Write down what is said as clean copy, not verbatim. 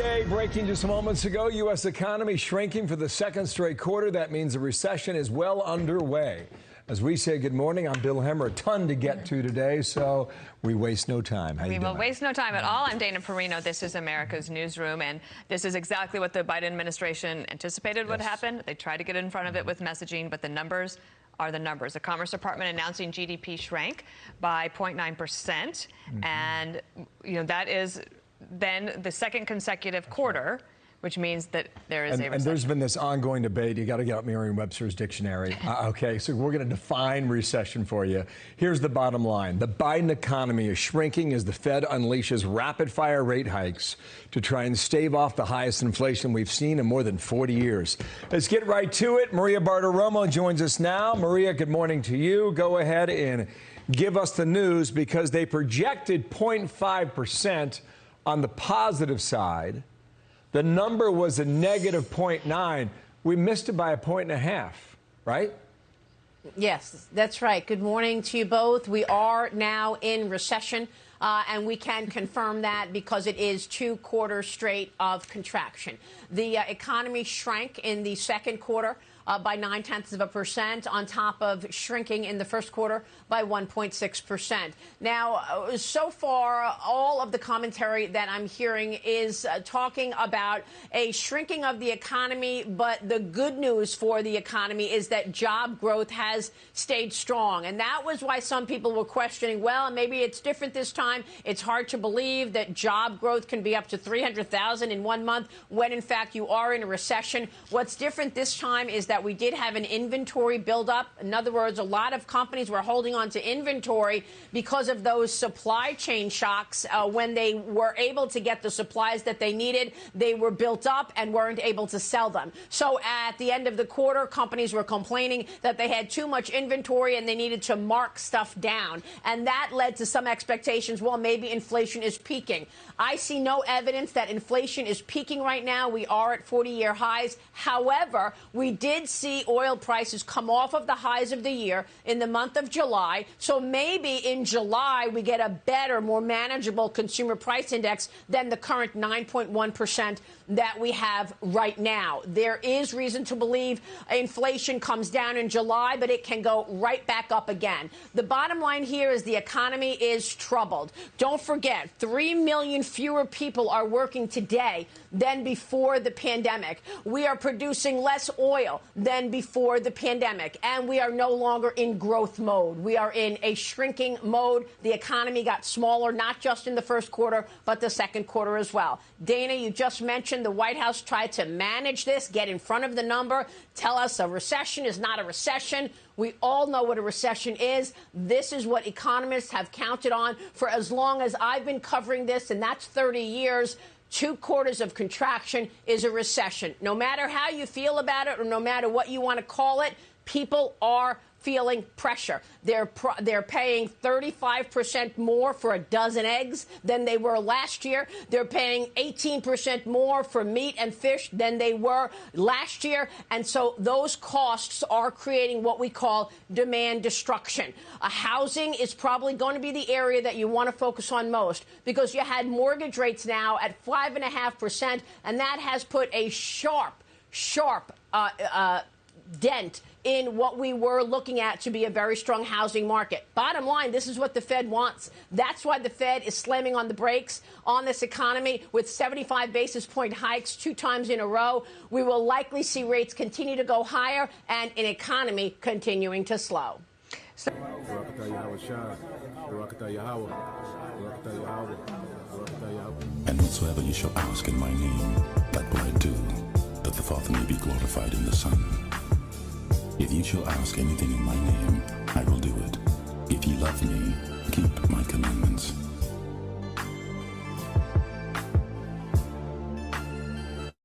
day, breaking just moments ago, U.S. economy shrinking for the second straight quarter. That means the recession is well underway. As we say good morning, I'm Bill Hemmer. A ton to get to today, so we waste no time. How you doing? We will waste no time at all. I'm Dana Perino. This is America's Newsroom, and this is exactly what the Biden administration anticipated would happen. They tried to get in front of it with messaging, but the numbers are the numbers. The Commerce Department announcing GDP shrank by 0.9%, and that is then the second consecutive quarter, which means that there is a recession. And there's been this ongoing debate. You got to get out Merriam-Webster's dictionary. Okay, so we're going to define recession for you. Here's the bottom line. The Biden economy is shrinking as the Fed unleashes rapid-fire rate hikes to try and stave off the highest inflation we've seen in more than 40 years. Let's get right to it. Maria Bartiromo joins us now. Maria, good morning to you. Go ahead and give us the news, because they projected 0.5% on the positive side. The number was a negative 0.9. We missed it by 1.5 points, right? Yes, that's right. Good morning to you both. We are now in recession, and we can confirm that because it is 2 quarters straight of contraction. The economy shrank in the second quarter by 0.9%, on top of shrinking in the first quarter by 1.6%. Now, so far, all of the commentary that I'm hearing is talking about a shrinking of the economy, but the good news for the economy is that job growth has stayed strong. And that was why some people were questioning, well, maybe it's different this time. It's hard to believe that job growth can be up to 300,000 in 1 month when, in fact, you are in a recession. What's different this time is that we did have an inventory buildup. In other words, a lot of companies were holding on to inventory because of those supply chain shocks. When they were able to get the supplies that they needed, they were built up and weren't able to sell them. So at the end of the quarter, companies were complaining that they had too much inventory and they needed to mark stuff down. And that led to some expectations, well, maybe inflation is peaking. I see no evidence that inflation is peaking right now. We are at 40-year highs. However, we did see oil prices come off of the highs of the year in the month of July. So maybe in July we get a better, more manageable consumer price index than the current 9.1% that we have right now. There is reason to believe inflation comes down in July, but it can go right back up again. The bottom line here is the economy is troubled. Don't forget, 3 million fewer people are working today than before the pandemic. We are producing less oil than before the pandemic, and we are no longer in growth mode. We are in a shrinking mode. The economy got smaller, not just in the first quarter, but the second quarter as well. Dana, you just mentioned the White House tried to manage this, get in front of the number, tell us a recession is not a recession. We all know what a recession is. This is what economists have counted on for as long as I've been covering this, and that's 30 years. 2 quarters of contraction is a recession. No matter how you feel about it or no matter what you want to call it, people are feeling pressure. They're paying 35% more for a dozen eggs than they were last year. They're paying 18% more for meat and fish than they were last year. And so those costs are creating what we call demand destruction. Housing is probably going to be the area that you want to focus on most, because you had mortgage rates now at 5.5%, and that has put a sharp dent in what we were looking at to be a very strong housing market. Bottom line, this is what the Fed wants. That's why the Fed is slamming on the brakes on this economy with 75 basis point hikes 2 times in a row. We will likely see rates continue to go higher and an economy continuing to slow. And whatsoever you shall ask in my name, that will I do, that the Father may be glorified in the Son. If you shall ask anything in my name, I will do it. If ye love me, keep my commandments.